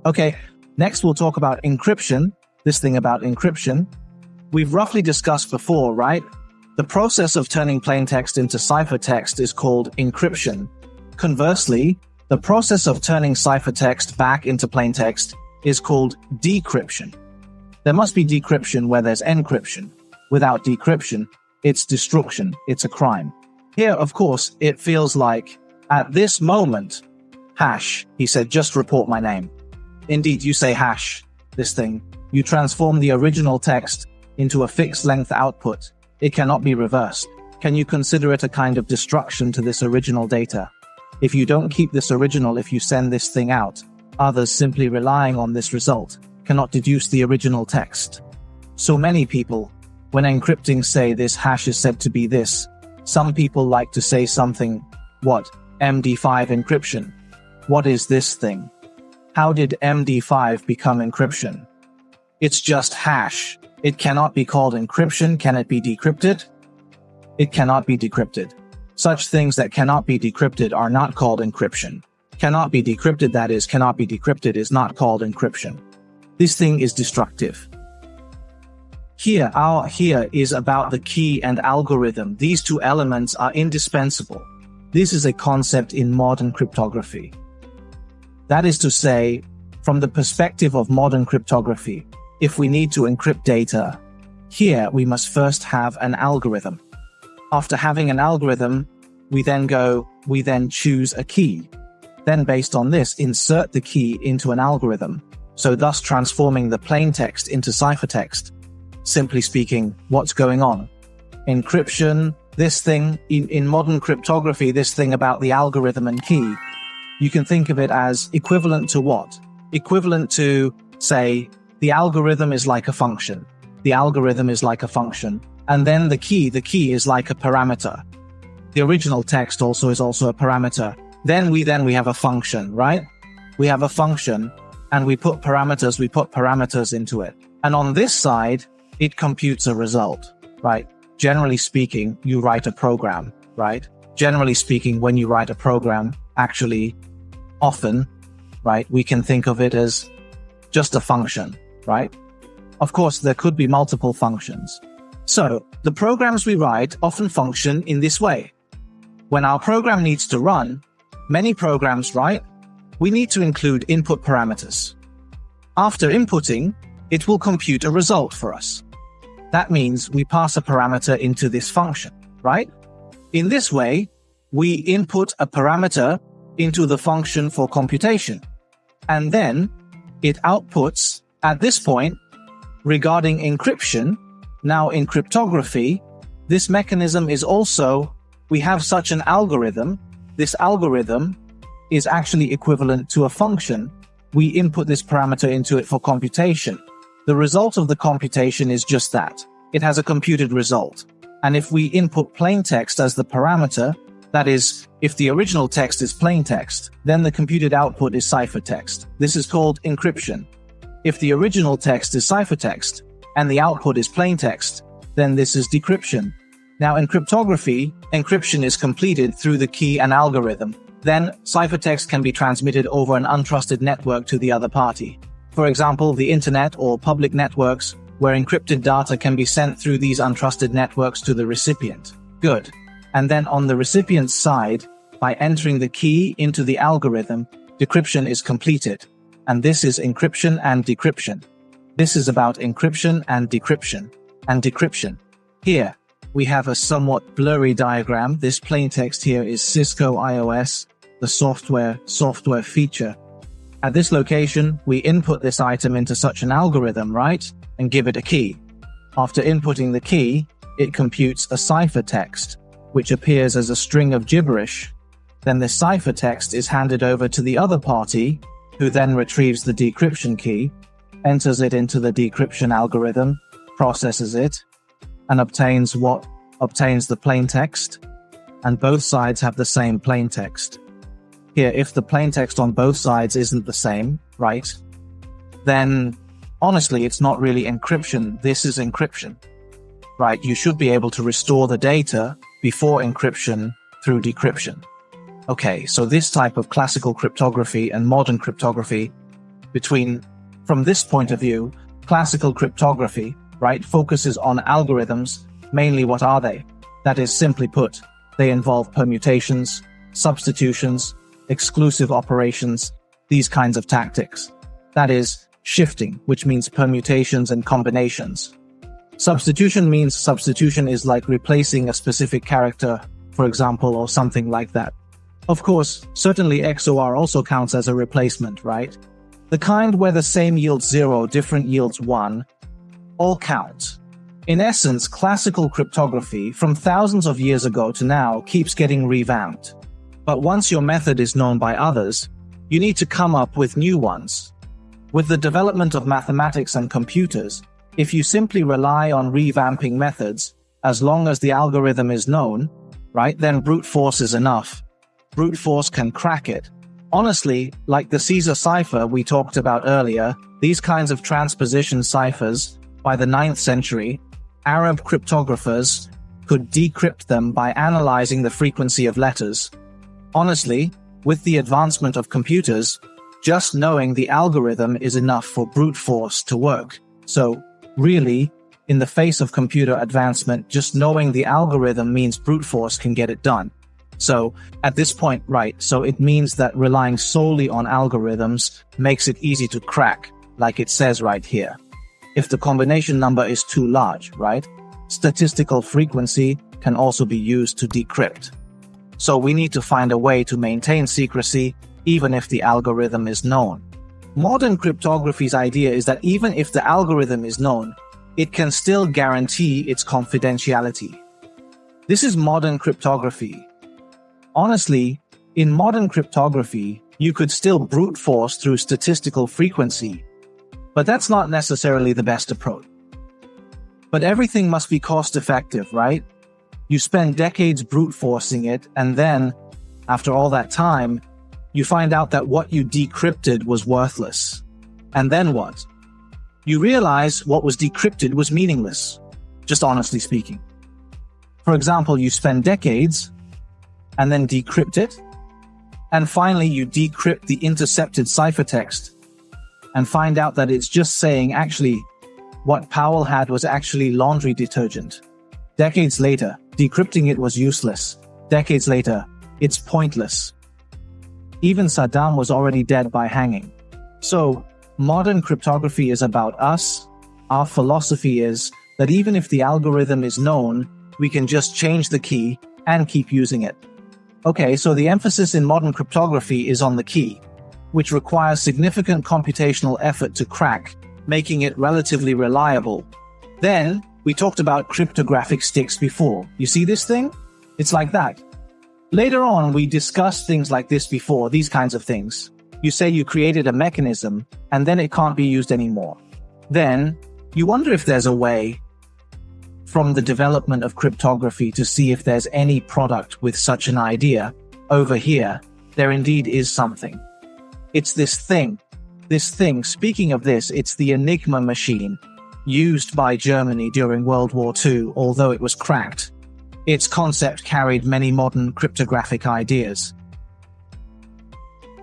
Okay, next we'll talk about encryption. This thing about encryption, we've roughly discussed before, right? The process of turning plaintext into ciphertext is called encryption. Conversely, the process of turning ciphertext back into plaintext is called decryption. There must be decryption where there's encryption. Without decryption, it's destruction, it's a crime. Here, of course, it feels like, at this moment, hash, he said, just report my name. Indeed, you say hash, this thing. You transform the original text into a fixed length output. It cannot be reversed. Can you consider it a kind of destruction to this original data? If you don't keep this original, if you send this thing out, others simply relying on this result cannot deduce the original text. So many people, when encrypting, say this hash is said to be this. Some people like to say something, what? MD5 encryption. What is this thing? How did MD5 become encryption? It's just hash. It cannot be called encryption. Can it be decrypted? It cannot be decrypted. Such things that cannot be decrypted are not called encryption. Cannot be decrypted, that is, cannot be decrypted, is not called encryption. This thing is destructive. Here is about the key and algorithm. These two elements are indispensable. This is a concept in modern cryptography. That is to say, from the perspective of modern cryptography, if we need to encrypt data, here we must first have an algorithm. After having an algorithm, we then choose a key. Then based on this, insert the key into an algorithm, so thus transforming the plaintext into ciphertext. Simply speaking, what's going on? Encryption, this thing, in modern cryptography, this thing about the algorithm and key, you can think of it as equivalent to what? Equivalent to, say, the algorithm is like a function. The algorithm is like a function. And then the key is like a parameter. The original text is also a parameter. Then we have a function, right? We have a function and we put parameters into it. And on this side, it computes a result, right? Generally speaking, you write a program, right? Generally speaking, when you write a program, actually, often, right, we can think of it as just a function, right? Of course, there could be multiple functions. So, the programs we write often function in this way. When our program needs to run, many programs, right, we need to include input parameters. After inputting, it will compute a result for us. That means we pass a parameter into this function, right? In this way, we input a parameter into the function for computation. And then it outputs, at this point, regarding encryption. Now in cryptography, this mechanism is also, we have such an algorithm. This algorithm is actually equivalent to a function. We input this parameter into it for computation. The result of the computation is just that. It has a computed result. And if we input plaintext as the parameter, that is, if the original text is plaintext, then the computed output is ciphertext. This is called encryption. If the original text is ciphertext and the output is plaintext, then this is decryption. Now in cryptography, encryption is completed through the key and algorithm. Then ciphertext can be transmitted over an untrusted network to the other party. For example, the internet or public networks, where encrypted data can be sent through these untrusted networks to the recipient. Good. And then on the recipient's side, by entering the key into the algorithm, decryption is completed. And this is encryption and decryption. This is about encryption and decryption. And decryption. Here, we have a somewhat blurry diagram. This plaintext here is Cisco iOS, the software feature. At this location, we input this item into such an algorithm, right? And give it a key. After inputting the key, it computes a ciphertext, which appears as a string of gibberish. Then the ciphertext is handed over to the other party, who then retrieves the decryption key, enters it into the decryption algorithm, processes it, and obtains the plaintext, and both sides have the same plaintext. Here, if the plaintext on both sides isn't the same, right, then honestly, it's not really encryption. This is encryption, right? You should be able to restore the data before encryption through decryption. Okay, so this type of classical cryptography and modern cryptography From this point of view, classical cryptography, right, focuses on algorithms. Mainly what are they? That is, simply put, they involve permutations, substitutions, exclusive operations, these kinds of tactics. That is, shifting, which means permutations and combinations. Substitution means substitution is like replacing a specific character, for example, or something like that. Of course, certainly XOR also counts as a replacement, right? The kind where the same yields 0, different yields 1, all count. In essence, classical cryptography from thousands of years ago to now keeps getting revamped. But once your method is known by others, you need to come up with new ones. With the development of mathematics and computers, if you simply rely on revamping methods, as long as the algorithm is known, right, then brute force is enough. Brute force can crack it. Honestly, like the Caesar cipher we talked about earlier, these kinds of transposition ciphers, by the 9th century, Arab cryptographers could decrypt them by analyzing the frequency of letters. Honestly, with the advancement of computers, just knowing the algorithm is enough for brute force to work. So, really, in the face of computer advancement, just knowing the algorithm means brute force can get it done. So, at this point, right, so it means that relying solely on algorithms makes it easy to crack, like it says right here. If the combination number is too large, right, statistical frequency can also be used to decrypt. So we need to find a way to maintain secrecy, even if the algorithm is known. Modern cryptography's idea is that even if the algorithm is known, it can still guarantee its confidentiality. This is modern cryptography. Honestly, in modern cryptography, you could still brute force through statistical frequency, but that's not necessarily the best approach. But everything must be cost-effective, right? You spend decades brute forcing it, and then, after all that time, you find out that what you decrypted was worthless. And then what? You realize what was decrypted was meaningless, just honestly speaking. For example, you spend decades, and then decrypt it, and finally you decrypt the intercepted ciphertext, and find out that it's just saying actually what Powell had was actually laundry detergent. Decades later, decrypting it was useless. Decades later, it's pointless. Even Saddam was already dead by hanging. So, modern cryptography is about us. Our philosophy is that even if the algorithm is known, we can just change the key and keep using it. Okay, so the emphasis in modern cryptography is on the key, which requires significant computational effort to crack, making it relatively reliable. Then, we talked about cryptographic sticks before. You see this thing? It's like that. Later on, we discussed things like this before, these kinds of things. You say you created a mechanism, and then it can't be used anymore. Then, you wonder if there's a way from the development of cryptography to see if there's any product with such an idea. Over here, there indeed is something. It's this thing. Speaking of this, it's the Enigma machine, used by Germany during World War II, although it was cracked. Its concept carried many modern cryptographic ideas.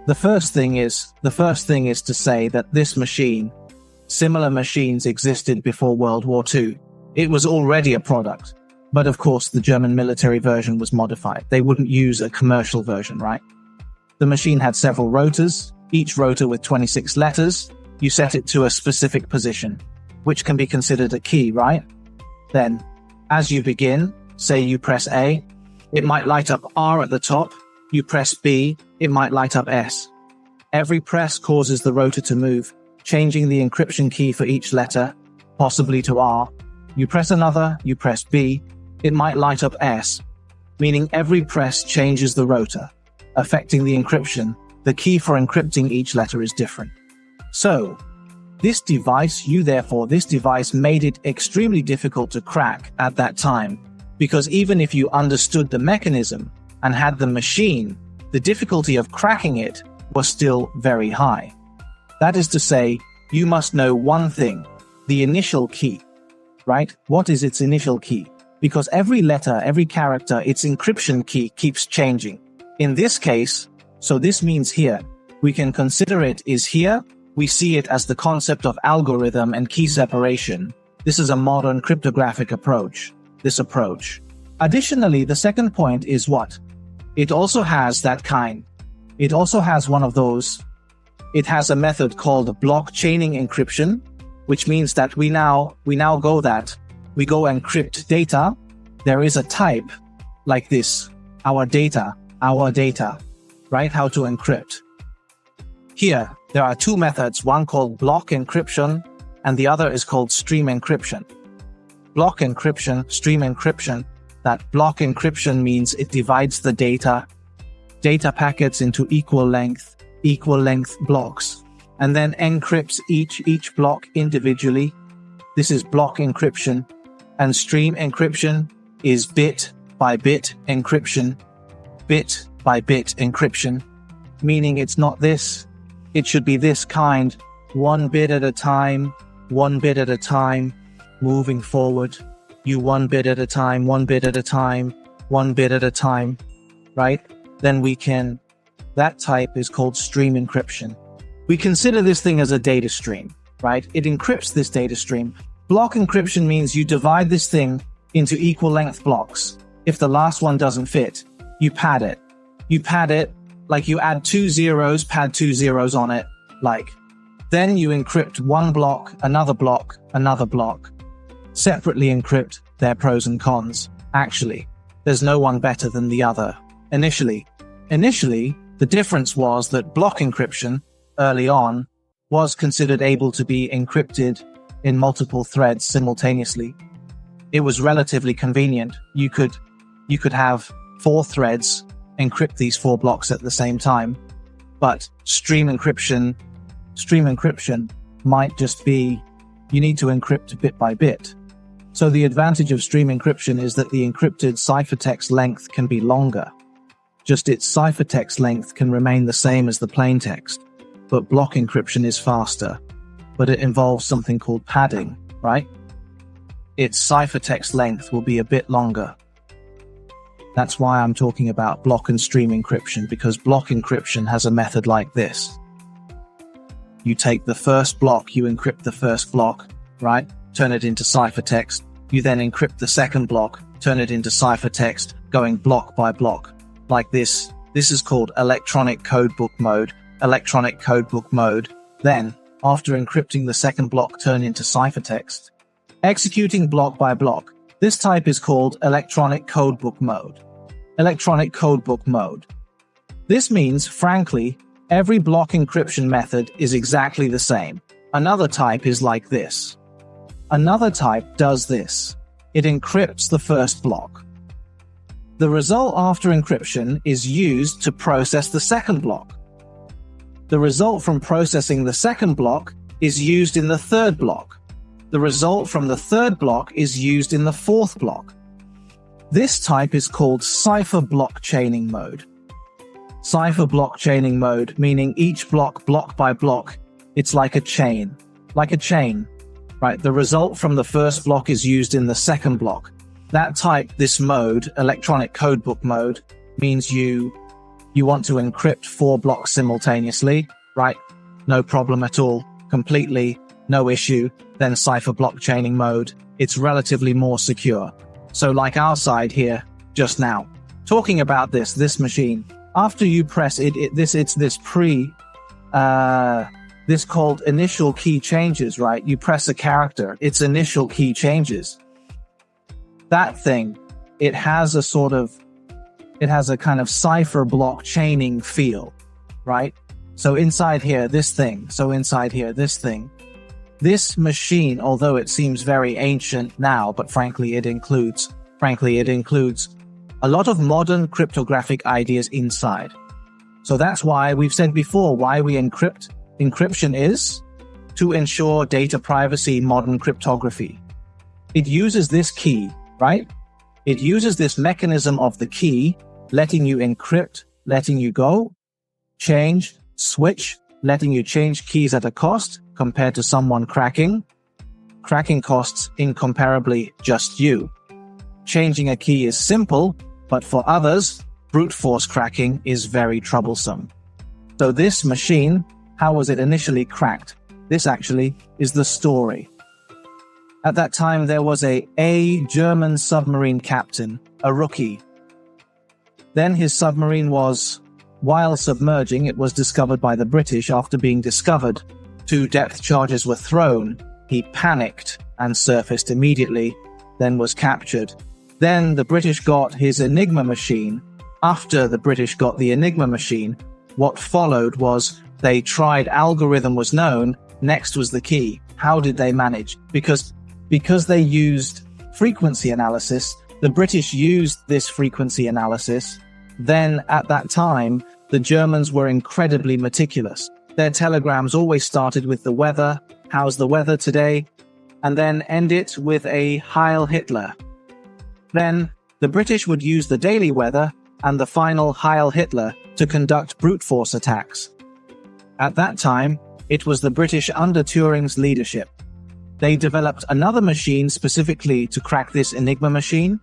The first thing is to say that this machine, similar machines existed before World War II. It was already a product, but of course the German military version was modified. They wouldn't use a commercial version, right? The machine had several rotors, each rotor with 26 letters. You set it to a specific position, which can be considered a key, right? Then, as you begin, say you press A, it might light up R at the top. You press B, it might light up S. Every press causes the rotor to move, changing the encryption key for each letter, possibly to R. You press another, you press B, it might light up S, meaning every press changes the rotor, affecting the encryption. The key for encrypting each letter is different. So, this device made it extremely difficult to crack at that time, because even if you understood the mechanism and had the machine, the difficulty of cracking it was still very high. That is to say, you must know one thing, the initial key, right? What is its initial key? Because every letter, every character, its encryption key keeps changing. In this case, so this means here, we can consider it is here, We see it as the concept of algorithm and key separation. This is a modern cryptographic approach. Additionally, the second point is what? It also has It also has one of those. It has a method called blockchaining encryption, which means that we go encrypt data. There is a type like this, our data, right? How to encrypt. Here, there are two methods, one called block encryption, and the other is called stream encryption. Block encryption, stream encryption. That block encryption means it divides the data packets into equal length blocks, and then encrypts each block individually. This is block encryption. And stream encryption is bit by bit encryption, meaning it's not this, it should be this kind, one bit at a time, moving forward. You one bit at a time, right? Then that type is called stream encryption. We consider this thing as a data stream, right? It encrypts this data stream. Block encryption means you divide this thing into equal length blocks. If the last one doesn't fit, you pad it. Like you add two zeros, pad two zeros on it, Then you encrypt one block, another block. Separately encrypt their pros and cons. Actually, there's no one better than the other. Initially, the difference was that block encryption, early on, was considered able to be encrypted in multiple threads simultaneously. It was relatively convenient. You could have 4 threads encrypt these 4 blocks at the same time. But stream encryption might just be, you need to encrypt bit by bit. So the advantage of stream encryption is that the encrypted ciphertext length can be longer. Just its ciphertext length can remain the same as the plaintext. But block encryption is faster. But it involves something called padding, right? Its ciphertext length will be a bit longer. That's why I'm talking about block and stream encryption, because block encryption has a method like this. You take the first block, you encrypt the first block, right? Turn it into ciphertext. You then encrypt the second block, turn it into ciphertext, going block by block, like this. This is called electronic codebook mode. Then, after encrypting the second block, turn into ciphertext, executing block by block. This type is called electronic codebook mode. This means, frankly, every block encryption method is exactly the same. Another type is like this. Another type does this. It encrypts the first block. The result after encryption is used to process the second block. The result from processing the second block is used in the third block. The result from the third block is used in the fourth block. This type is called cipher blockchaining mode. Cipher blockchaining mode, meaning each block by block, it's like a chain. Right, the result from the first block is used in the second block. That type, this mode, electronic codebook mode, means you want to encrypt 4 blocks simultaneously, right? No problem at all, completely, no issue. Then cipher blockchaining mode, it's relatively more secure. So like our side here, just now, talking about this machine, after you press this called initial key changes, right? You press a character, its initial key changes. That thing, it has a kind of cipher blockchaining feel, right? So inside here, this thing. This machine, although it seems very ancient now, but frankly it includes a lot of modern cryptographic ideas inside. So that's why we've said before, why we encrypt. Encryption is to ensure data privacy, modern cryptography. It uses this key, right? It uses this mechanism of the key, letting you encrypt, letting you go, change, switch, letting you change keys at a cost compared to someone cracking. Cracking costs incomparably just you. Changing a key is simple, but for others, brute force cracking is very troublesome. So this machine How was it initially cracked? This actually is the story. At that time, there was a German submarine captain, a rookie. Then his submarine was, while submerging, it was discovered by the British. After being discovered, 2 depth charges were thrown. He panicked and surfaced immediately, then was captured. Then the British got his Enigma machine. After the British got the Enigma machine, what followed was they tried algorithm was known, next was the key. How did they manage? Because they used frequency analysis, the British used this frequency analysis. Then at that time, the Germans were incredibly meticulous. Their telegrams always started with the weather, how's the weather today, and then end it with a Heil Hitler. Then the British would use the daily weather and the final Heil Hitler to conduct brute force attacks. At that time, it was the British under Turing's leadership. They developed another machine specifically to crack this Enigma machine.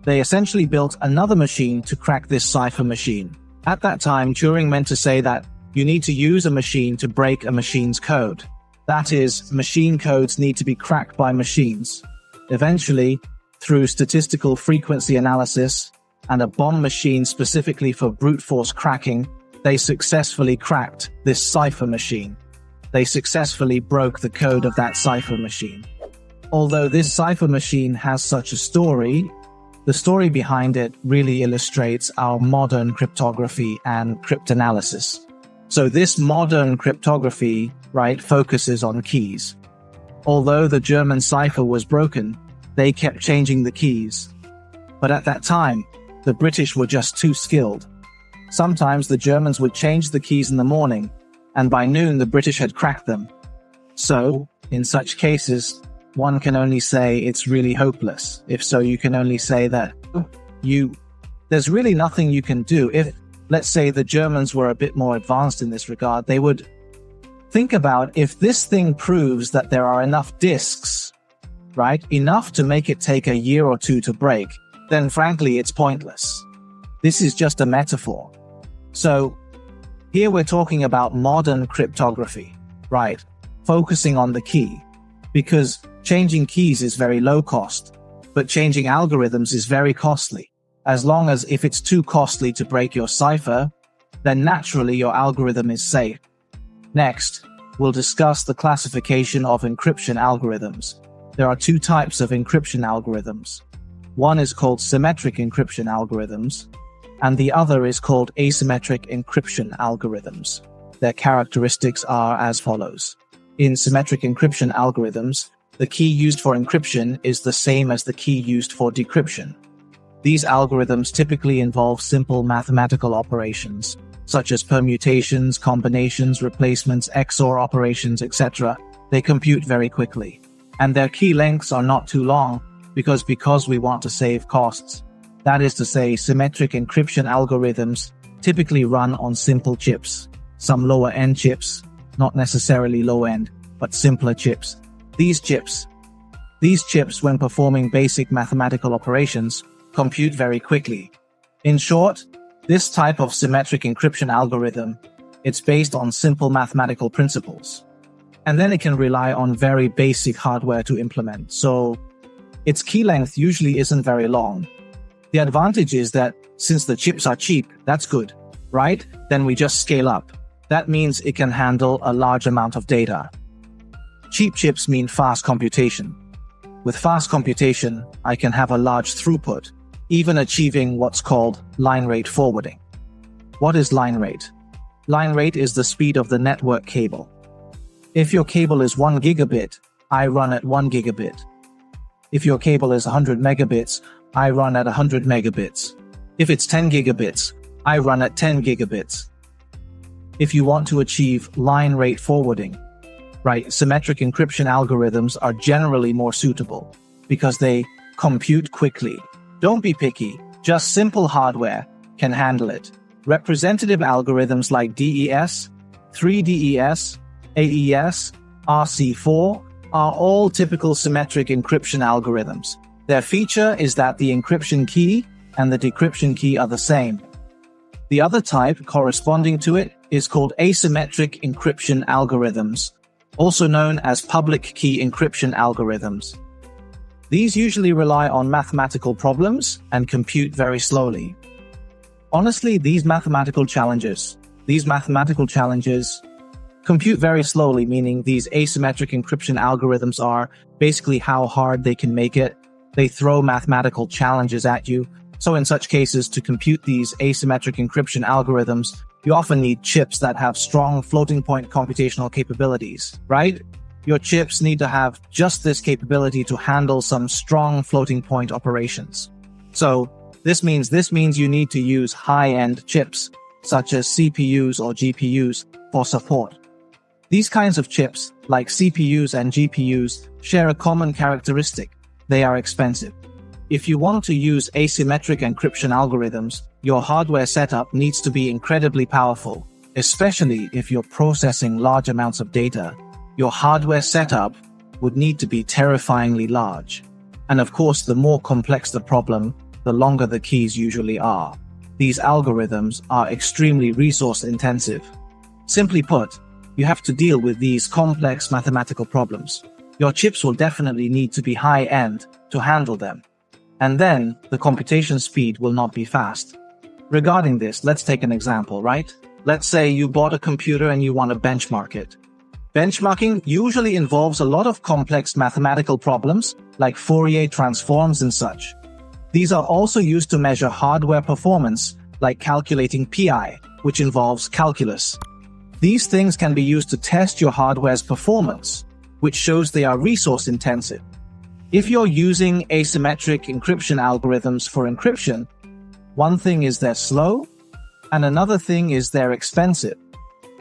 They essentially built another machine to crack this cipher machine. At that time, Turing meant to say that you need to use a machine to break a machine's code. That is, machine codes need to be cracked by machines. Eventually, through statistical frequency analysis and a bomb machine specifically for brute force cracking, they successfully cracked this cipher machine. They successfully broke the code of that cipher machine. Although this cipher machine has such a story, the story behind it really illustrates our modern cryptography and cryptanalysis. So this modern cryptography, right, focuses on keys. Although the German cipher was broken, they kept changing the keys. But at that time, the British were just too skilled. Sometimes the Germans would change the keys in the morning, and by noon the British had cracked them. So, in such cases, one can only say it's really hopeless. If so, you can only say that there's really nothing you can do. If, let's say, the Germans were a bit more advanced in this regard, they would think about if this thing proves that there are enough disks, right, enough to make it take a year or 2 to break, then frankly, it's pointless. This is just a metaphor. So, here we're talking about modern cryptography, right, focusing on the key, because changing keys is very low cost, but changing algorithms is very costly. As long as if it's too costly to break your cipher, then naturally your algorithm is safe. Next, we'll discuss the classification of encryption algorithms. There are 2 types of encryption algorithms. One is called symmetric encryption algorithms, and the other is called asymmetric encryption algorithms. Their characteristics are as follows. In symmetric encryption algorithms, the key used for encryption is the same as the key used for decryption. These algorithms typically involve simple mathematical operations, such as permutations, combinations, replacements, XOR operations, etc. They compute very quickly. And their key lengths are not too long, because we want to save costs. That is to say, symmetric encryption algorithms typically run on simple chips, some lower-end chips, not necessarily low-end, but simpler chips. These chips, when performing basic mathematical operations, compute very quickly. In short, this type of symmetric encryption algorithm, it's based on simple mathematical principles. And then it can rely on very basic hardware to implement, so its key length usually isn't very long. The advantage is that since the chips are cheap, that's good, right? Then we just scale up. That means it can handle a large amount of data. Cheap chips mean fast computation. With fast computation, I can have a large throughput, even achieving what's called line rate forwarding. What is line rate? Line rate is the speed of the network cable. If your cable is 1 gigabit, I run at 1 gigabit. If your cable is 100 megabits, I run at 100 megabits. If it's 10 gigabits, I run at 10 gigabits. If you want to achieve line rate forwarding, right, symmetric encryption algorithms are generally more suitable because they compute quickly. Don't be picky, just simple hardware can handle it. Representative algorithms like DES, 3DES, AES, RC4 are all typical symmetric encryption algorithms. Their feature is that the encryption key and the decryption key are the same. The other type corresponding to it is called asymmetric encryption algorithms, also known as public key encryption algorithms. These usually rely on mathematical problems and compute very slowly. Honestly, these mathematical challenges compute very slowly, meaning these asymmetric encryption algorithms are basically how hard they can make it. They throw mathematical challenges at you. So in such cases, to compute these asymmetric encryption algorithms, you often need chips that have strong floating point computational capabilities, right? Your chips need to have just this capability to handle some strong floating point operations. So this means you need to use high-end chips, such as CPUs or GPUs, for support. These kinds of chips, like CPUs and GPUs, share a common characteristic: they are expensive. If you want to use asymmetric encryption algorithms, your hardware setup needs to be incredibly powerful, especially if you're processing large amounts of data. Your hardware setup would need to be terrifyingly large. And of course, the more complex the problem, the longer the keys usually are. These algorithms are extremely resource intensive. Simply put, you have to deal with these complex mathematical problems. Your chips will definitely need to be high-end to handle them. And then, the computation speed will not be fast. Regarding this, let's take an example, right? Let's say you bought a computer and you want to benchmark it. Benchmarking usually involves a lot of complex mathematical problems, like Fourier transforms and such. These are also used to measure hardware performance, like calculating PI, which involves calculus. These things can be used to test your hardware's performance, which shows they are resource intensive. If you're using asymmetric encryption algorithms for encryption, one thing is they're slow, and another thing is they're expensive.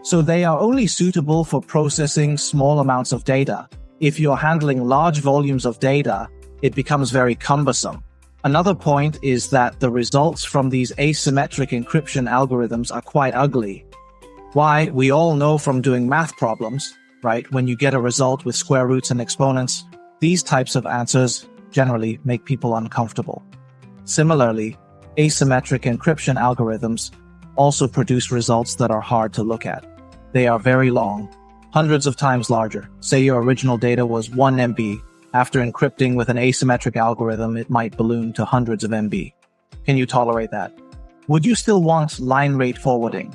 So they are only suitable for processing small amounts of data. If you're handling large volumes of data, it becomes very cumbersome. Another point is that the results from these asymmetric encryption algorithms are quite ugly. Why? We all know from doing math problems, right? When you get a result with square roots and exponents, these types of answers generally make people uncomfortable. Similarly, asymmetric encryption algorithms also produce results that are hard to look at. They are very long, hundreds of times larger. Say your original data was 1 MB. After encrypting with an asymmetric algorithm, it might balloon to hundreds of MB. Can you tolerate that? Would you still want line rate forwarding?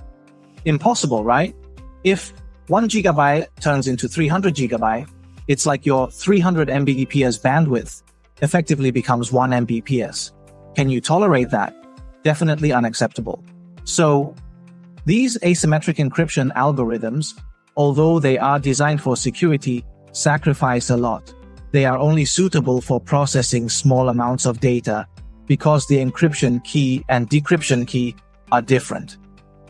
Impossible, right? If 1 GB turns into 300 GB, it's like your 300 Mbps bandwidth effectively becomes 1 Mbps. Can you tolerate that? Definitely unacceptable. So, these asymmetric encryption algorithms, although they are designed for security, sacrifice a lot. They are only suitable for processing small amounts of data because the encryption key and decryption key are different.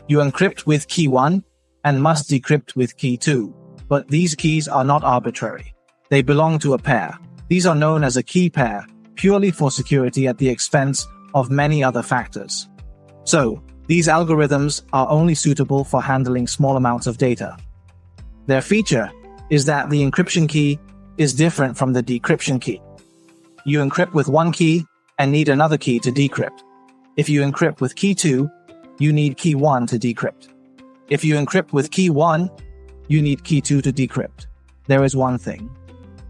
You encrypt with key 1 and must decrypt with key 2, but these keys are not arbitrary. They belong to a pair. These are known as a key pair, purely for security at the expense of many other factors. So, these algorithms are only suitable for handling small amounts of data. Their feature is that the encryption key is different from the decryption key. You encrypt with one key and need another key to decrypt. If you encrypt with key 2, you need key 1 to decrypt. If you encrypt with key 1, you need key 2 to decrypt. There is one thing.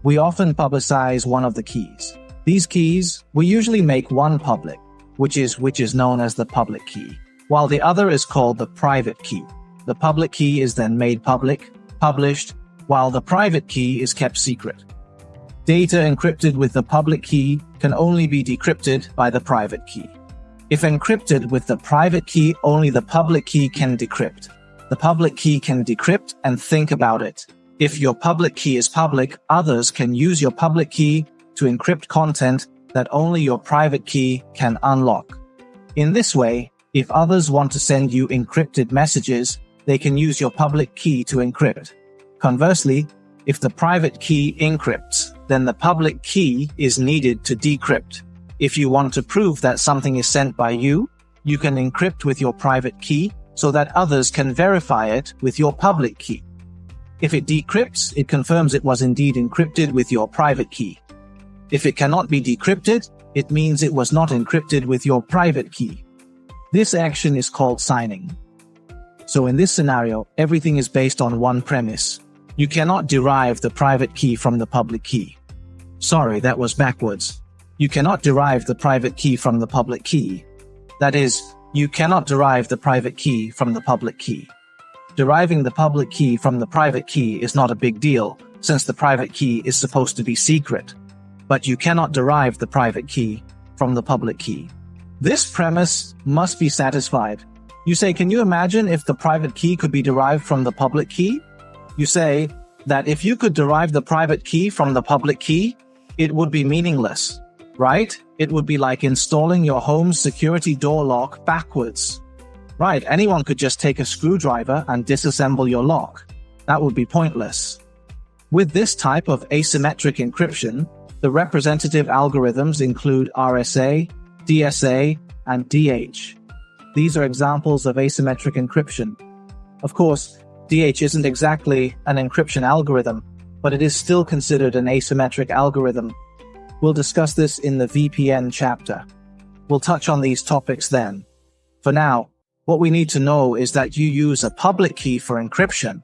We often publicize one of the keys. These keys, we usually make one public, which is known as the public key, while the other is called the private key. The public key is then made public, published, while the private key is kept secret. Data encrypted with the public key can only be decrypted by the private key. If encrypted with the private key, only the public key can decrypt. The public key can decrypt, and think about it. If your public key is public, others can use your public key to encrypt content that only your private key can unlock. In this way, if others want to send you encrypted messages, they can use your public key to encrypt. Conversely, if the private key encrypts, then the public key is needed to decrypt. If you want to prove that something is sent by you, you can encrypt with your private key so that others can verify it with your public key. If it decrypts, it confirms it was indeed encrypted with your private key. If it cannot be decrypted, it means it was not encrypted with your private key. This action is called signing. So in this scenario, everything is based on one premise. You cannot derive the private key from the public key. Sorry, that was backwards. You cannot derive the private key from the public key. That is, you cannot derive the private key from the public key. Deriving the public key from the private key is not a big deal, since the private key is supposed to be secret. But you cannot derive the private key from the public key. This premise must be satisfied. You say, can you imagine if the private key could be derived from the public key? You say that if you could derive the private key from the public key, it would be meaningless, right? It would be like installing your home's security door lock backwards. Right, anyone could just take a screwdriver and disassemble your lock. That would be pointless. With this type of asymmetric encryption, the representative algorithms include RSA, DSA, and DH. These are examples of asymmetric encryption. Of course, DH isn't exactly an encryption algorithm, but it is still considered an asymmetric algorithm. We'll discuss this in the VPN chapter. We'll touch on these topics then. For now, what we need to know is that you use a public key for encryption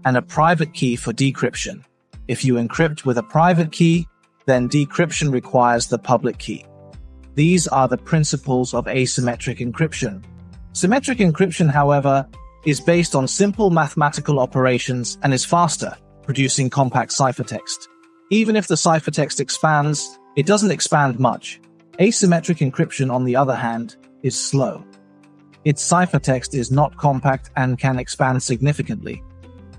and a private key for decryption. If you encrypt with a private key, then decryption requires the public key. These are the principles of asymmetric encryption. Symmetric encryption, however, is based on simple mathematical operations and is faster, producing compact ciphertext. Even if the ciphertext expands, it doesn't expand much. Asymmetric encryption, on the other hand, is slow. Its ciphertext is not compact and can expand significantly.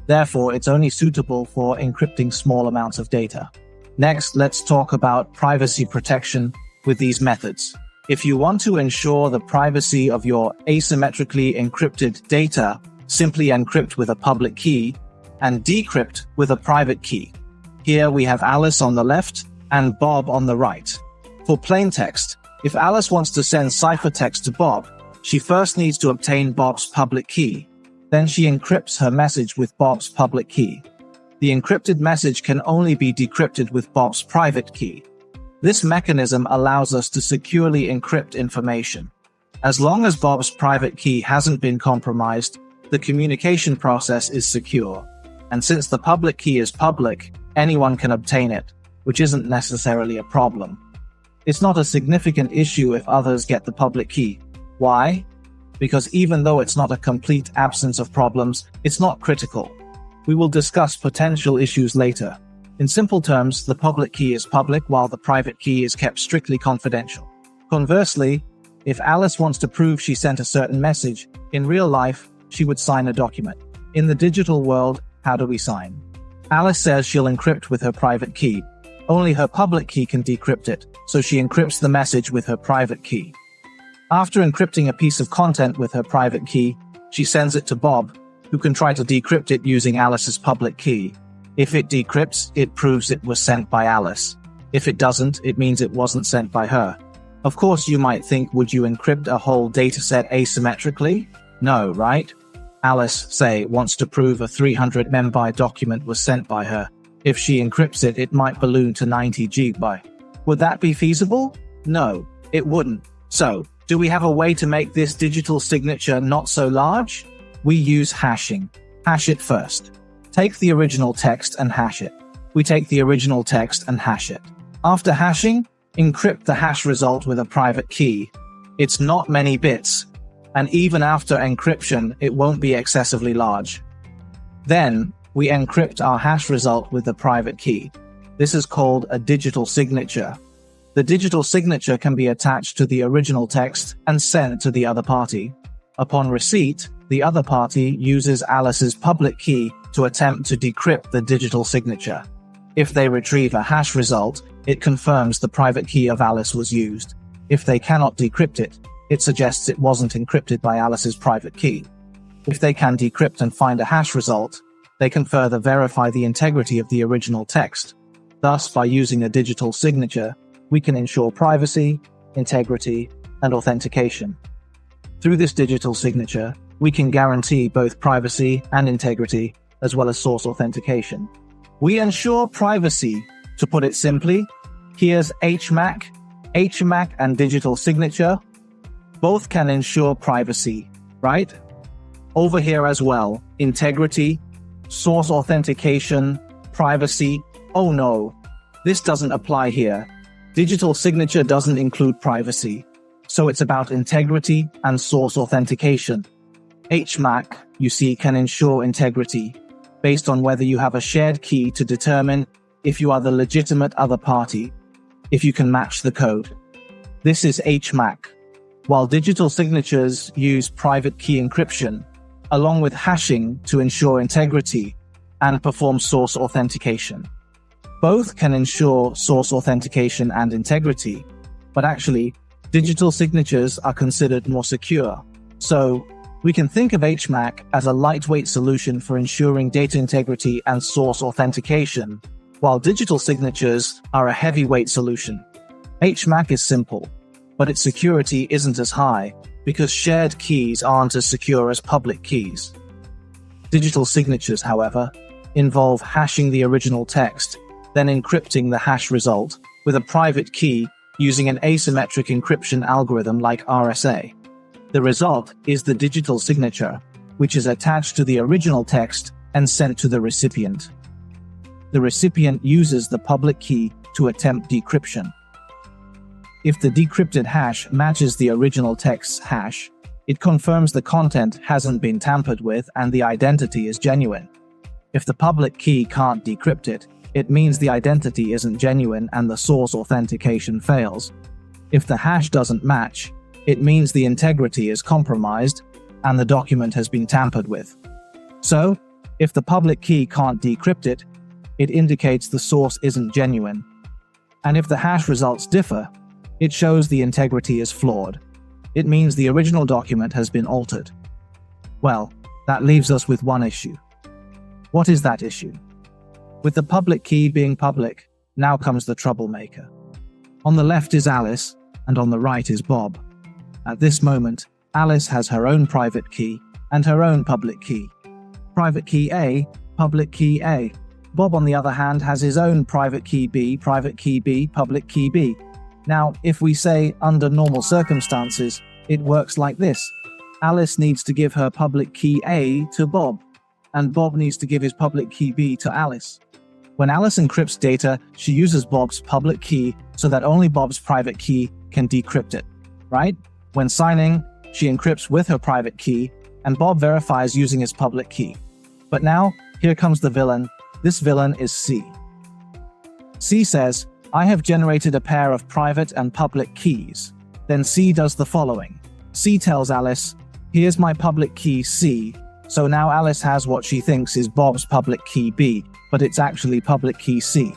Therefore, it's only suitable for encrypting small amounts of data. Next, let's talk about privacy protection with these methods. If you want to ensure the privacy of your asymmetrically encrypted data, simply encrypt with a public key and decrypt with a private key. Here we have Alice on the left and Bob on the right. For plain text, if Alice wants to send ciphertext to Bob, she first needs to obtain Bob's public key. Then she encrypts her message with Bob's public key. The encrypted message can only be decrypted with Bob's private key. This mechanism allows us to securely encrypt information. As long as Bob's private key hasn't been compromised, the communication process is secure. And since the public key is public, anyone can obtain it, which isn't necessarily a problem. It's not a significant issue if others get the public key. Why? Because even though it's not a complete absence of problems, it's not critical. We will discuss potential issues later. In simple terms, the public key is public while the private key is kept strictly confidential. Conversely, if Alice wants to prove she sent a certain message, in real life, she would sign a document. In the digital world, how do we sign? Alice says she'll encrypt with her private key. Only her public key can decrypt it, so she encrypts the message with her private key. After encrypting a piece of content with her private key, she sends it to Bob, who can try to decrypt it using Alice's public key. If it decrypts, it proves it was sent by Alice. If it doesn't, it means it wasn't sent by her. Of course, you might think, would you encrypt a whole dataset asymmetrically? No, right? Alice, say, wants to prove a 300 MB document was sent by her. If she encrypts it, it might balloon to 90 GB. Would that be feasible? No, it wouldn't. So, do we have a way to make this digital signature not so large? We use hashing. Hash it first. Take the original text and hash it. We take the original text and hash it. After hashing, encrypt the hash result with a private key. It's not many bits, and even after encryption, it won't be excessively large. Then, we encrypt our hash result with the private key. This is called a digital signature. The digital signature can be attached to the original text and sent to the other party. Upon receipt, the other party uses Alice's public key to attempt to decrypt the digital signature. If they retrieve a hash result, it confirms the private key of Alice was used. If they cannot decrypt it, it suggests it wasn't encrypted by Alice's private key. If they can decrypt and find a hash result, they can further verify the integrity of the original text. Thus, by using a digital signature, we can ensure privacy, integrity, and authentication. Through this digital signature, we can guarantee both privacy and integrity, as well as source authentication. We ensure privacy. To put it simply, here's HMAC. HMAC and digital signature both can ensure privacy, right? Over here as well, integrity, source authentication, privacy. Oh no, this doesn't apply here. Digital signature doesn't include privacy. So it's about integrity and source authentication. HMAC, you see, can ensure integrity based on whether you have a shared key to determine if you are the legitimate other party, if you can match the code. This is HMAC, while digital signatures use private key encryption, along with hashing to ensure integrity and perform source authentication. Both can ensure source authentication and integrity, but actually, digital signatures are considered more secure. So, we can think of HMAC as a lightweight solution for ensuring data integrity and source authentication, while digital signatures are a heavyweight solution. HMAC is simple, but its security isn't as high because shared keys aren't as secure as public keys. Digital signatures, however, involve hashing the original text, then encrypting the hash result with a private key using an asymmetric encryption algorithm like RSA. The result is the digital signature, which is attached to the original text and sent to the recipient. The recipient uses the public key to attempt decryption. If the decrypted hash matches the original text's hash, it confirms the content hasn't been tampered with and the identity is genuine. If the public key can't decrypt it, it means the identity isn't genuine and the source authentication fails. If the hash doesn't match, it means the integrity is compromised and the document has been tampered with. So, if the public key can't decrypt it, it indicates the source isn't genuine. And if the hash results differ, it shows the integrity is flawed. It means the original document has been altered. Well, that leaves us with one issue. What is that issue? With the public key being public, now comes the troublemaker. On the left is Alice, and on the right is Bob. At this moment, Alice has her own private key and her own public key. Private key A, public key A. Bob, on the other hand, has his own private key B, public key B. Now, if we say under normal circumstances, it works like this. Alice needs to give her public key A to Bob, and Bob needs to give his public key B to Alice. When Alice encrypts data, she uses Bob's public key so that only Bob's private key can decrypt it, right? When signing, she encrypts with her private key, and Bob verifies using his public key. But now, here comes the villain. This villain is C. C says, I have generated a pair of private and public keys. Then C does the following. C tells Alice, here's my public key C. So now Alice has what she thinks is Bob's public key B, but it's actually public key C.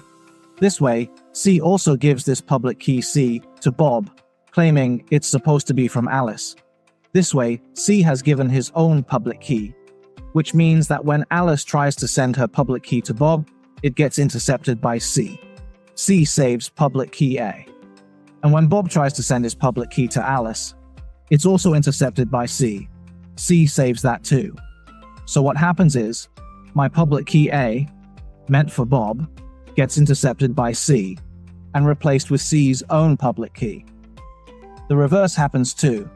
This way, C also gives this public key C to Bob, claiming it's supposed to be from Alice. This way, C has given his own public key, which means that when Alice tries to send her public key to Bob, it gets intercepted by C. C saves public key A. And when Bob tries to send his public key to Alice, it's also intercepted by C. C saves that too. So what happens is, my public key A, meant for Bob, gets intercepted by C, and replaced with C's own public key. The reverse happens too.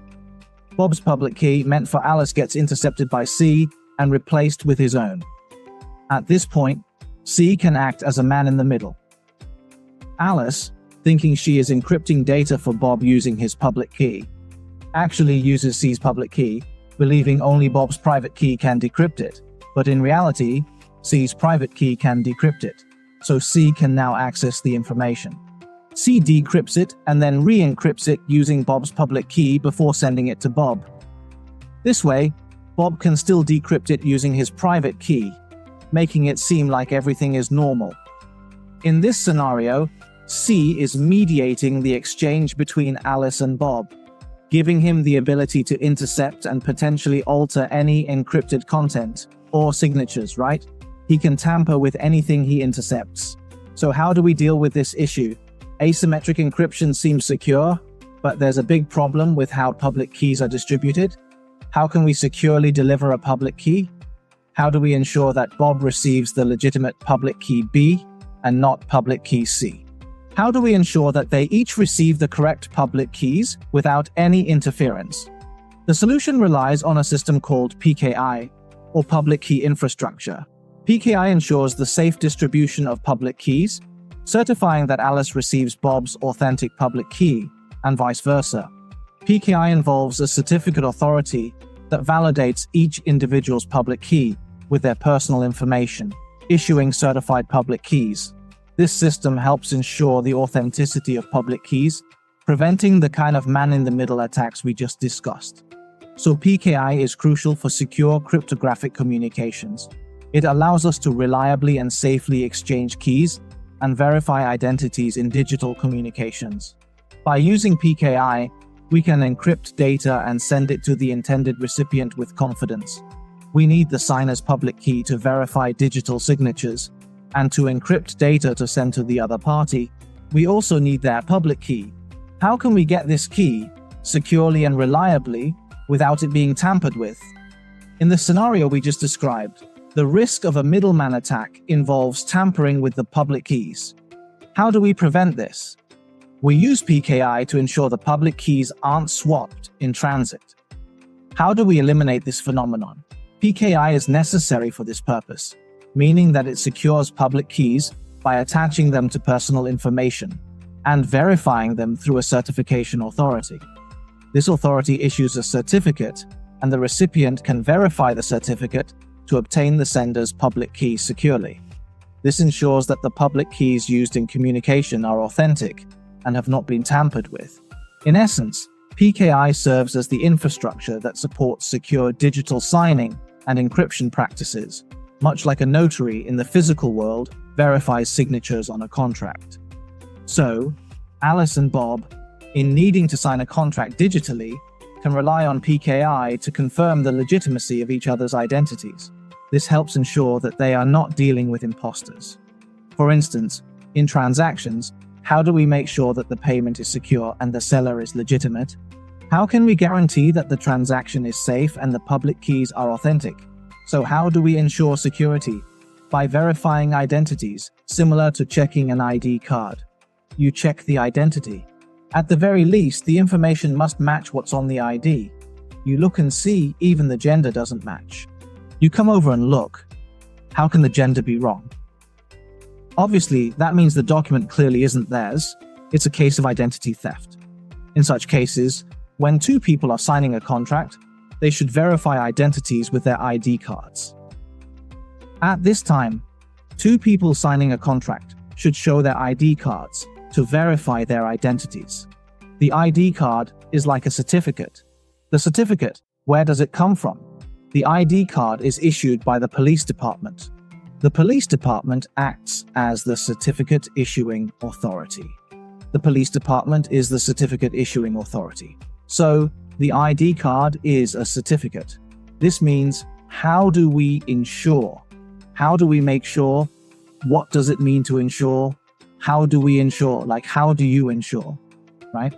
Bob's public key, meant for Alice, gets intercepted by C, and replaced with his own. At this point, C can act as a man in the middle. Alice, thinking she is encrypting data for Bob using his public key, actually uses C's public key, believing only Bob's private key can decrypt it, but in reality, C's private key can decrypt it, so C can now access the information. C decrypts it and then re-encrypts it using Bob's public key before sending it to Bob. This way, Bob can still decrypt it using his private key, making it seem like everything is normal. In this scenario, C is mediating the exchange between Alice and Bob, giving him the ability to intercept and potentially alter any encrypted content or signatures, right? He can tamper with anything he intercepts. So how do we deal with this issue? Asymmetric encryption seems secure, but there's a big problem with how public keys are distributed. How can we securely deliver a public key? How do we ensure that Bob receives the legitimate public key B and not public key C? How do we ensure that they each receive the correct public keys without any interference? The solution relies on a system called PKI, or Public Key Infrastructure. PKI ensures the safe distribution of public keys, certifying that Alice receives Bob's authentic public key, and vice versa. PKI involves a certificate authority that validates each individual's public key with their personal information, issuing certified public keys. This system helps ensure the authenticity of public keys, preventing the kind of man-in-the-middle attacks we just discussed. So PKI is crucial for secure cryptographic communications. It allows us to reliably and safely exchange keys and verify identities in digital communications. By using PKI, we can encrypt data and send it to the intended recipient with confidence. We need the signer's public key to verify digital signatures, and to encrypt data to send to the other party, we also need their public key. How can we get this key securely and reliably without it being tampered with? In the scenario we just described, the risk of a middleman attack involves tampering with the public keys. How do we prevent this? We use PKI to ensure the public keys aren't swapped in transit. How do we eliminate this phenomenon? PKI is necessary for this purpose, meaning that it secures public keys by attaching them to personal information and verifying them through a certification authority. This authority issues a certificate, and the recipient can verify the certificate to obtain the sender's public key securely. This ensures that the public keys used in communication are authentic and have not been tampered with. In essence, PKI serves as the infrastructure that supports secure digital signing and encryption practices, much like a notary in the physical world verifies signatures on a contract. So, Alice and Bob, in needing to sign a contract digitally, can rely on PKI to confirm the legitimacy of each other's identities. This helps ensure that they are not dealing with imposters. For instance, in transactions, how do we make sure that the payment is secure and the seller is legitimate? How can we guarantee that the transaction is safe and the public keys are authentic? So how do we ensure security? By verifying identities, similar to checking an ID card. You check the identity. At the very least, the information must match what's on the ID. You look and see even the gender doesn't match. You come over and look. How can the gender be wrong? Obviously, that means the document clearly isn't theirs. It's a case of identity theft. In such cases, when two people are signing a contract, they should verify identities with their ID cards. At this time, two people signing a contract should show their ID cards to verify their identities. The ID card is like a certificate. The certificate, where does it come from? The ID card is issued by the police department. The police department acts as the certificate issuing authority. The police department is the certificate issuing authority. So, the ID card is a certificate. This means, how do we ensure? How do we make sure? What does it mean to ensure? How do we ensure? Like, how do you ensure? Right?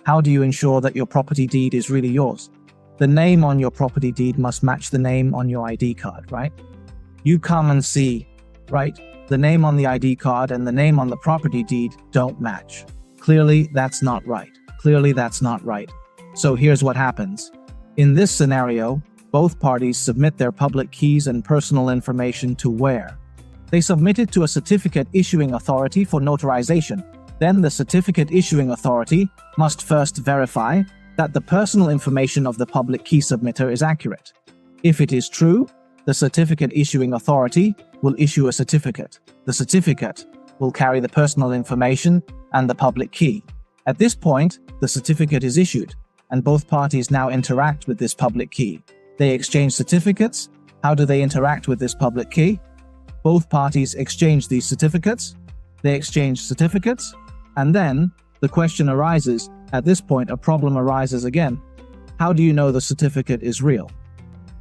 How do you ensure that your property deed is really yours? The name on your property deed must match the name on your ID card, right? You come and see, right? The name on the ID card and the name on the property deed don't match. Clearly, that's not right. Clearly, that's not right. So here's what happens. In this scenario, both parties submit their public keys and personal information to where? They submit it to a certificate issuing authority for notarization. Then the certificate issuing authority must first verify that the personal information of the public key submitter is accurate. If it is true, the certificate issuing authority will issue a certificate. The certificate will carry the personal information and the public key. At this point, the certificate is issued, and both parties now interact with this public key. They exchange certificates. How do they interact with this public key? Both parties exchange these certificates. They exchange certificates, and then the question arises. At this point, a problem arises again. How do you know the certificate is real?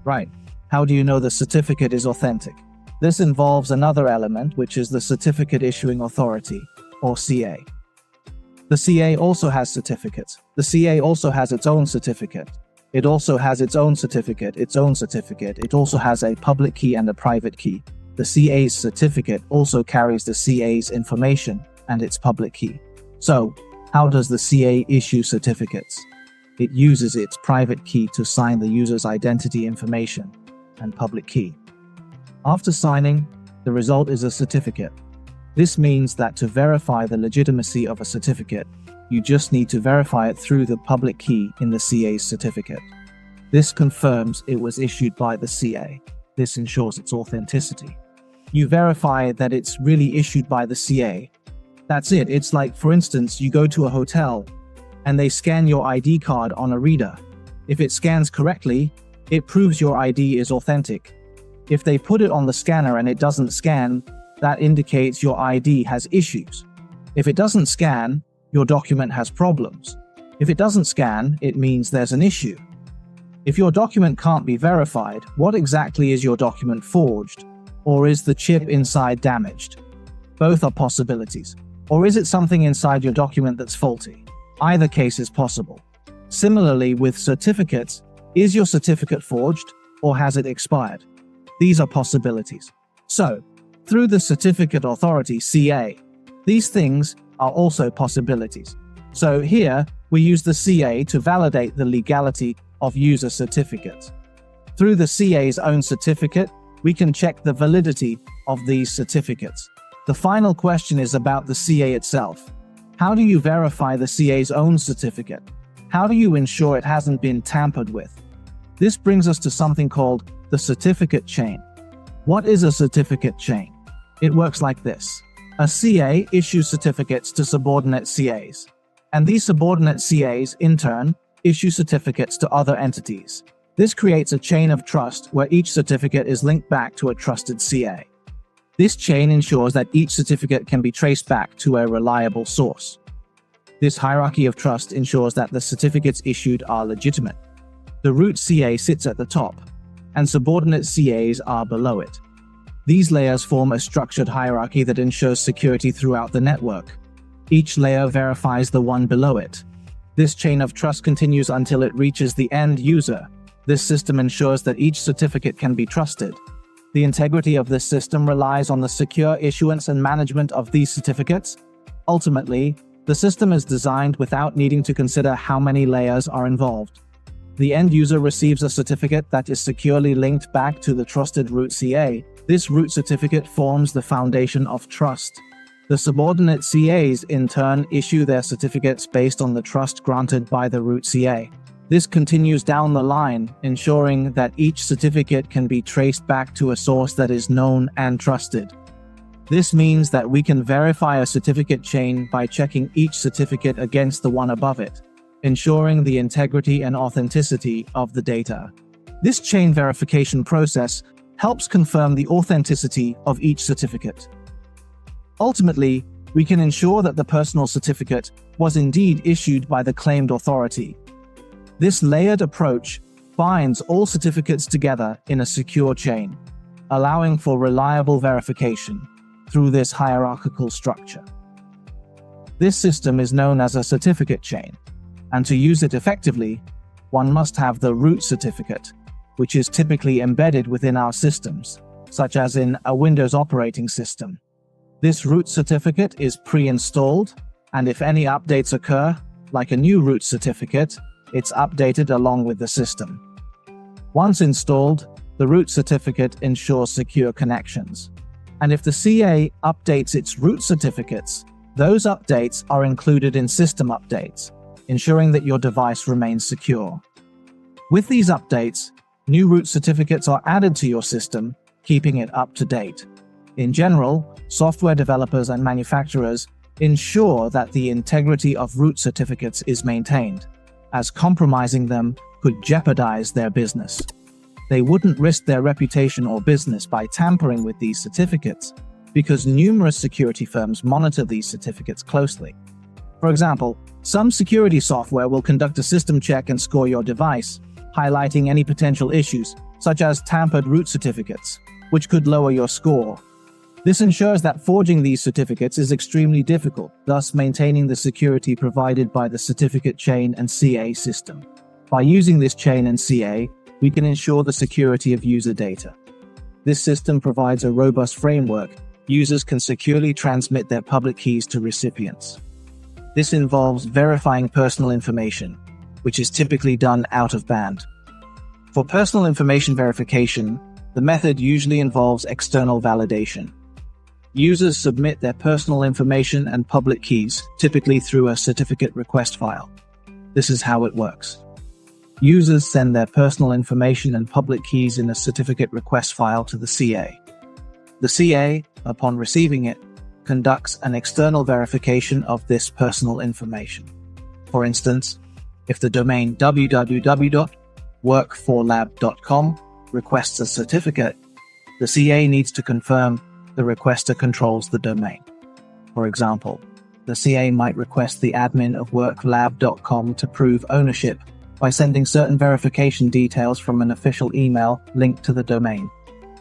Right. How do you know the certificate is authentic? This involves another element, which is the certificate issuing authority, or CA. The CA also has certificates. The CA also has its own certificate. It also has its own certificate, its own certificate. It also has a public key and a private key. The CA's certificate also carries the CA's information and its public key. So, how does the CA issue certificates? It uses its private key to sign the user's identity information and public key. After signing, the result is a certificate. This means that to verify the legitimacy of a certificate, you just need to verify it through the public key in the CA's certificate. This confirms it was issued by the CA. This ensures its authenticity. You verify that it's really issued by the CA. That's it. It's like, for instance, you go to a hotel and they scan your ID card on a reader. If it scans correctly, it proves your ID is authentic. If they put it on the scanner and it doesn't scan, that indicates your ID has issues. If it doesn't scan, your document has problems. If it doesn't scan, it means there's an issue. If your document can't be verified, what exactly is your document forged? Or is the chip inside damaged? Both are possibilities. Or is it something inside your document that's faulty? Either case is possible. Similarly with certificates, is your certificate forged or has it expired? These are possibilities. So, through the certificate authority CA, these things are also possibilities. So here, we use the CA to validate the legality of user certificates. Through the CA's own certificate, we can check the validity of these certificates. The final question is about the CA itself. How do you verify the CA's own certificate? How do you ensure it hasn't been tampered with? This brings us to something called the certificate chain. What is a certificate chain? It works like this. A CA issues certificates to subordinate CAs, and these subordinate CAs, in turn, issue certificates to other entities. This creates a chain of trust where each certificate is linked back to a trusted CA. This chain ensures that each certificate can be traced back to a reliable source. This hierarchy of trust ensures that the certificates issued are legitimate. The root CA sits at the top, and subordinate CAs are below it. These layers form a structured hierarchy that ensures security throughout the network. Each layer verifies the one below it. This chain of trust continues until it reaches the end user. This system ensures that each certificate can be trusted. The integrity of this system relies on the secure issuance and management of these certificates. Ultimately, the system is designed without needing to consider how many layers are involved. The end user receives a certificate that is securely linked back to the trusted root CA. This root certificate forms the foundation of trust. The subordinate CAs, in turn, issue their certificates based on the trust granted by the root CA. This continues down the line, ensuring that each certificate can be traced back to a source that is known and trusted. This means that we can verify a certificate chain by checking each certificate against the one above it, ensuring the integrity and authenticity of the data. This chain verification process helps confirm the authenticity of each certificate. Ultimately, we can ensure that the personal certificate was indeed issued by the claimed authority. This layered approach binds all certificates together in a secure chain, allowing for reliable verification through this hierarchical structure. This system is known as a certificate chain, and to use it effectively, one must have the root certificate, which is typically embedded within our systems, such as in a Windows operating system. This root certificate is pre-installed, and if any updates occur, like a new root certificate, it's updated along with the system. Once installed, the root certificate ensures secure connections. And if the CA updates its root certificates, those updates are included in system updates, ensuring that your device remains secure. With these updates, new root certificates are added to your system, keeping it up to date. In general, software developers and manufacturers ensure that the integrity of root certificates is maintained, as compromising them could jeopardize their business. They wouldn't risk their reputation or business by tampering with these certificates, because numerous security firms monitor these certificates closely. For example, some security software will conduct a system check and score your device, highlighting any potential issues, such as tampered root certificates, which could lower your score. This ensures that forging these certificates is extremely difficult, thus maintaining the security provided by the certificate chain and CA system. By using this chain and CA, we can ensure the security of user data. This system provides a robust framework. Users can securely transmit their public keys to recipients. This involves verifying personal information, which is typically done out of band. For personal information verification, the method usually involves external validation. Users submit their personal information and public keys, typically through a certificate request file. This is how it works. Users send their personal information and public keys in a certificate request file to the CA. The CA, upon receiving it, conducts an external verification of this personal information. For instance, if the domain www.work4lab.com requests a certificate, the CA needs to confirm the requester controls the domain. For example, the CA might request the admin of worklab.com to prove ownership by sending certain verification details from an official email linked to the domain.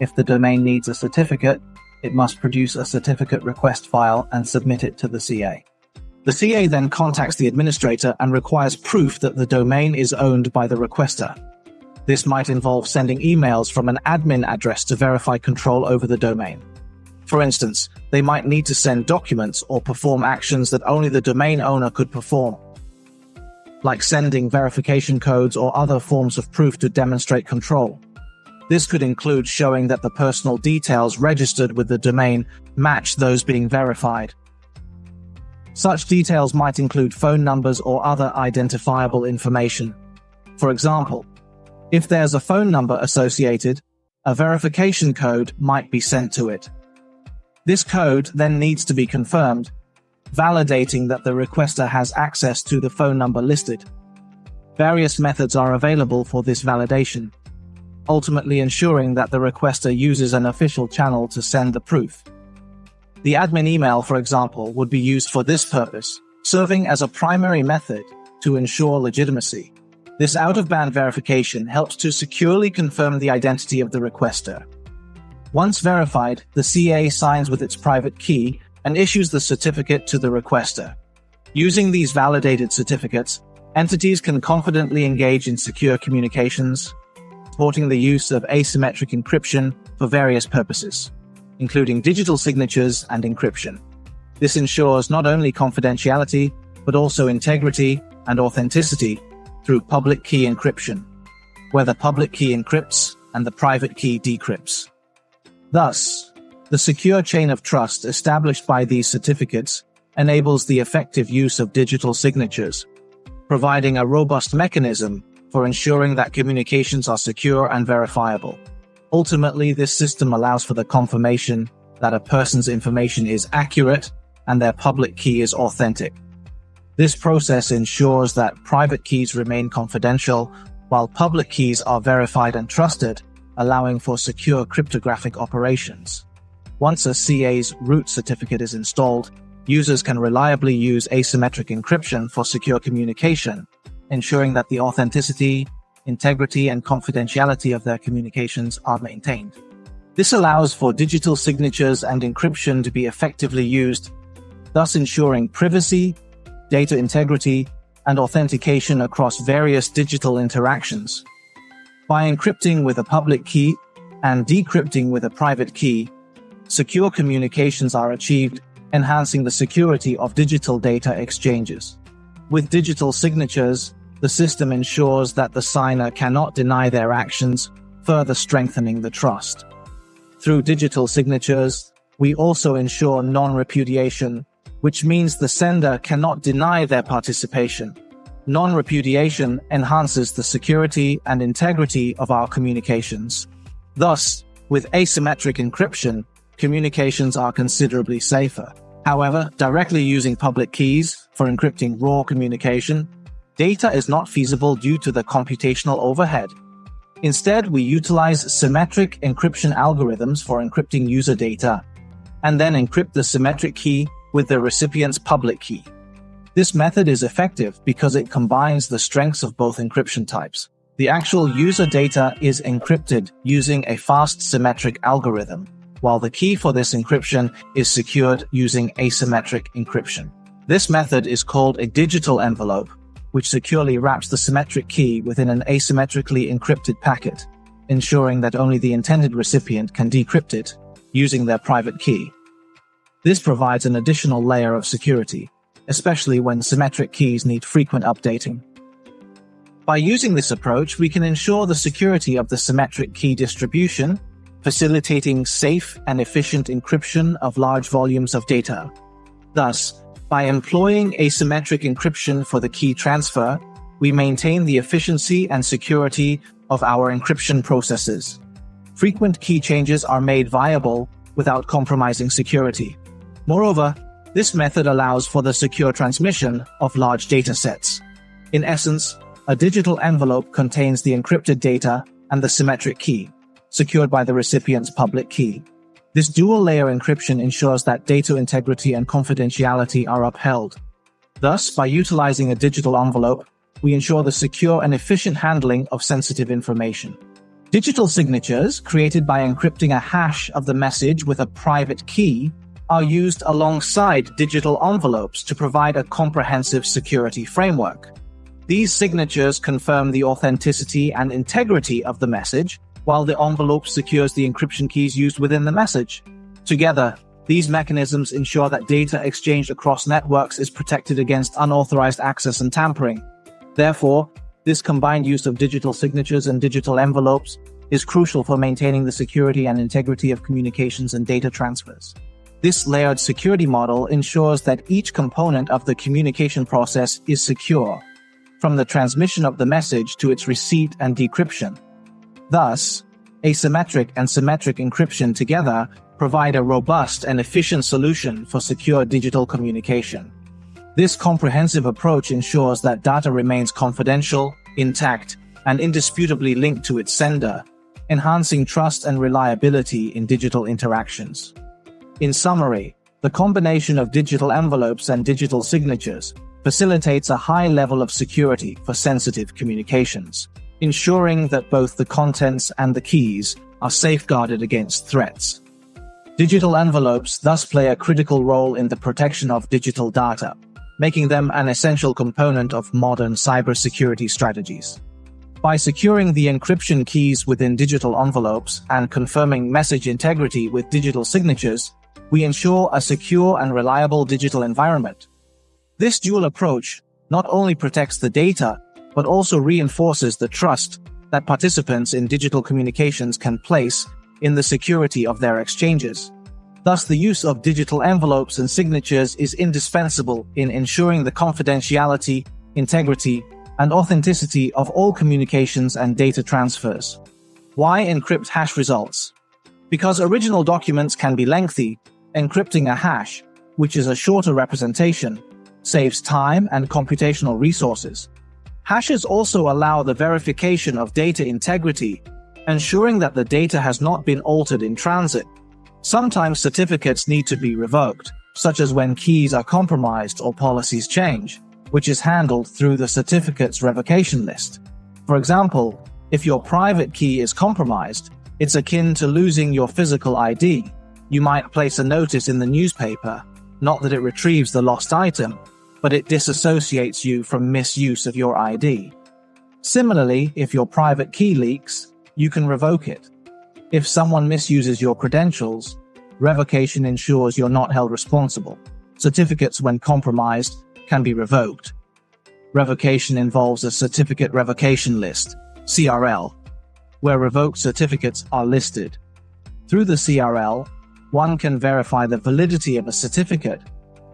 If the domain needs a certificate, it must produce a certificate request file and submit it to the CA. The CA then contacts the administrator and requires proof that the domain is owned by the requester. This might involve sending emails from an admin address to verify control over the domain. For instance, they might need to send documents or perform actions that only the domain owner could perform, like sending verification codes or other forms of proof to demonstrate control. This could include showing that the personal details registered with the domain match those being verified. Such details might include phone numbers or other identifiable information. For example, if there's a phone number associated, a verification code might be sent to it. This code then needs to be confirmed, validating that the requester has access to the phone number listed. Various methods are available for this validation, ultimately ensuring that the requester uses an official channel to send the proof. The admin email, for example, would be used for this purpose, serving as a primary method to ensure legitimacy. This out-of-band verification helps to securely confirm the identity of the requester. Once verified, the CA signs with its private key and issues the certificate to the requester. Using these validated certificates, entities can confidently engage in secure communications, supporting the use of asymmetric encryption for various purposes, including digital signatures and encryption. This ensures not only confidentiality, but also integrity and authenticity through public key encryption, where the public key encrypts and the private key decrypts. Thus, the secure chain of trust established by these certificates enables the effective use of digital signatures, providing a robust mechanism for ensuring that communications are secure and verifiable. Ultimately, this system allows for the confirmation that a person's information is accurate and their public key is authentic. This process ensures that private keys remain confidential while public keys are verified and trusted, allowing for secure cryptographic operations. Once a CA's root certificate is installed, users can reliably use asymmetric encryption for secure communication, ensuring that the authenticity, integrity, and confidentiality of their communications are maintained. This allows for digital signatures and encryption to be effectively used, thus ensuring privacy, data integrity, and authentication across various digital interactions. By encrypting with a public key and decrypting with a private key, secure communications are achieved, enhancing the security of digital data exchanges. With digital signatures, the system ensures that the signer cannot deny their actions, further strengthening the trust. Through digital signatures, we also ensure non-repudiation, which means the sender cannot deny their participation. Non-repudiation enhances the security and integrity of our communications. Thus, with asymmetric encryption, communications are considerably safer. However, directly using public keys for encrypting raw communication, data is not feasible due to the computational overhead. Instead, we utilize symmetric encryption algorithms for encrypting user data, and then encrypt the symmetric key with the recipient's public key. This method is effective because it combines the strengths of both encryption types. The actual user data is encrypted using a fast symmetric algorithm, while the key for this encryption is secured using asymmetric encryption. This method is called a digital envelope, which securely wraps the symmetric key within an asymmetrically encrypted packet, ensuring that only the intended recipient can decrypt it using their private key. This provides an additional layer of security, especially when symmetric keys need frequent updating. By using this approach, we can ensure the security of the symmetric key distribution, facilitating safe and efficient encryption of large volumes of data. Thus, by employing asymmetric encryption for the key transfer, we maintain the efficiency and security of our encryption processes. Frequent key changes are made viable without compromising security. Moreover, this method allows for the secure transmission of large data sets. In essence, a digital envelope contains the encrypted data and the symmetric key, secured by the recipient's public key. This dual-layer encryption ensures that data integrity and confidentiality are upheld. Thus, by utilizing a digital envelope, we ensure the secure and efficient handling of sensitive information. Digital signatures, created by encrypting a hash of the message with a private key, are used alongside digital envelopes to provide a comprehensive security framework. These signatures confirm the authenticity and integrity of the message, while the envelope secures the encryption keys used within the message. Together, these mechanisms ensure that data exchanged across networks is protected against unauthorized access and tampering. Therefore, this combined use of digital signatures and digital envelopes is crucial for maintaining the security and integrity of communications and data transfers. This layered security model ensures that each component of the communication process is secure, from the transmission of the message to its receipt and decryption. Thus, asymmetric and symmetric encryption together provide a robust and efficient solution for secure digital communication. This comprehensive approach ensures that data remains confidential, intact, and indisputably linked to its sender, enhancing trust and reliability in digital interactions. In summary, the combination of digital envelopes and digital signatures facilitates a high level of security for sensitive communications, ensuring that both the contents and the keys are safeguarded against threats. Digital envelopes thus play a critical role in the protection of digital data, making them an essential component of modern cybersecurity strategies. By securing the encryption keys within digital envelopes and confirming message integrity with digital signatures, we ensure a secure and reliable digital environment. This dual approach not only protects the data, but also reinforces the trust that participants in digital communications can place in the security of their exchanges. Thus, the use of digital envelopes and signatures is indispensable in ensuring the confidentiality, integrity, and authenticity of all communications and data transfers. Why encrypt hash results? Because original documents can be lengthy, encrypting a hash, which is a shorter representation, saves time and computational resources. Hashes also allow the verification of data integrity, ensuring that the data has not been altered in transit. Sometimes certificates need to be revoked, such as when keys are compromised or policies change, which is handled through the certificate's revocation list. For example, if your private key is compromised, it's akin to losing your physical ID. You might place a notice in the newspaper, not that it retrieves the lost item, but it disassociates you from misuse of your ID. Similarly, if your private key leaks, you can revoke it. If someone misuses your credentials, revocation ensures you're not held responsible. Certificates, when compromised, can be revoked. Revocation involves a certificate revocation list, CRL, where revoked certificates are listed. Through the CRL, one can verify the validity of a certificate.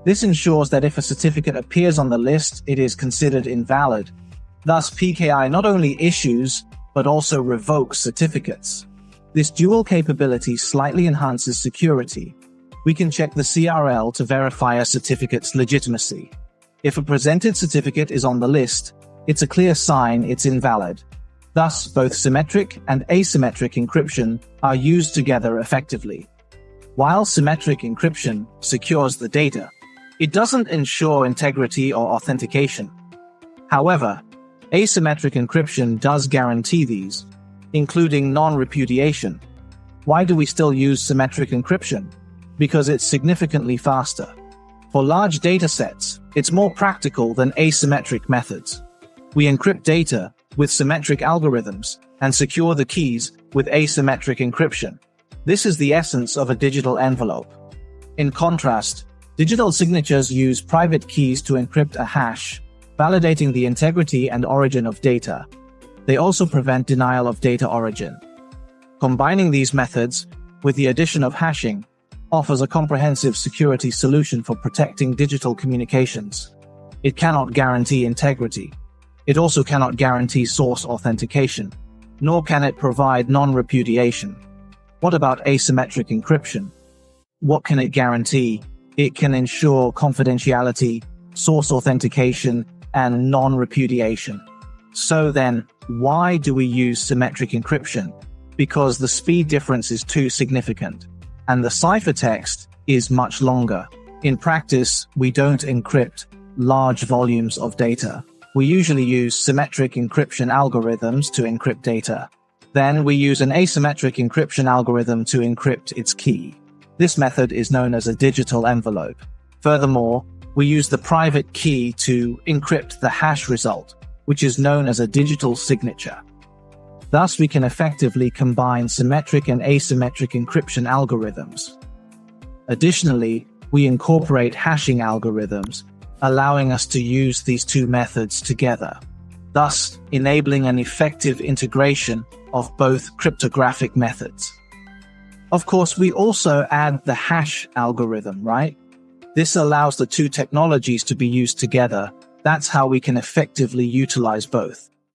This ensures that if a certificate appears on the list, it is considered invalid. Thus, PKI not only issues, but also revokes certificates. This dual capability slightly enhances security. We can check the CRL to verify a certificate's legitimacy. If a presented certificate is on the list, it's a clear sign it's invalid. Thus, both symmetric and asymmetric encryption are used together effectively. While symmetric encryption secures the data, it doesn't ensure integrity or authentication. However, asymmetric encryption does guarantee these, including non-repudiation. Why do we still use symmetric encryption? Because it's significantly faster. For large data sets, it's more practical than asymmetric methods. We encrypt data with symmetric algorithms and secure the keys with asymmetric encryption. This is the essence of a digital envelope. In contrast, digital signatures use private keys to encrypt a hash, validating the integrity and origin of data. They also prevent denial of data origin. Combining these methods, with the addition of hashing, offers a comprehensive security solution for protecting digital communications. It cannot guarantee integrity. It also cannot guarantee source authentication, nor can it provide non-repudiation. What about asymmetric encryption? What can it guarantee? It can ensure confidentiality, source authentication, and non-repudiation. So then, why do we use symmetric encryption? Because the speed difference is too significant, and the ciphertext is much longer. In practice, we don't encrypt large volumes of data. We usually use symmetric encryption algorithms to encrypt data. Then we use an asymmetric encryption algorithm to encrypt its key. This method is known as a digital envelope. Furthermore, we use the private key to encrypt the hash result, which is known as a digital signature. Thus, we can effectively combine symmetric and asymmetric encryption algorithms. Additionally, we incorporate hashing algorithms, allowing us to use these two methods together, thus enabling an effective integration of both cryptographic methods. Of course, we also add the hash algorithm, right? This allows the two technologies to be used together. That's how we can effectively utilize both.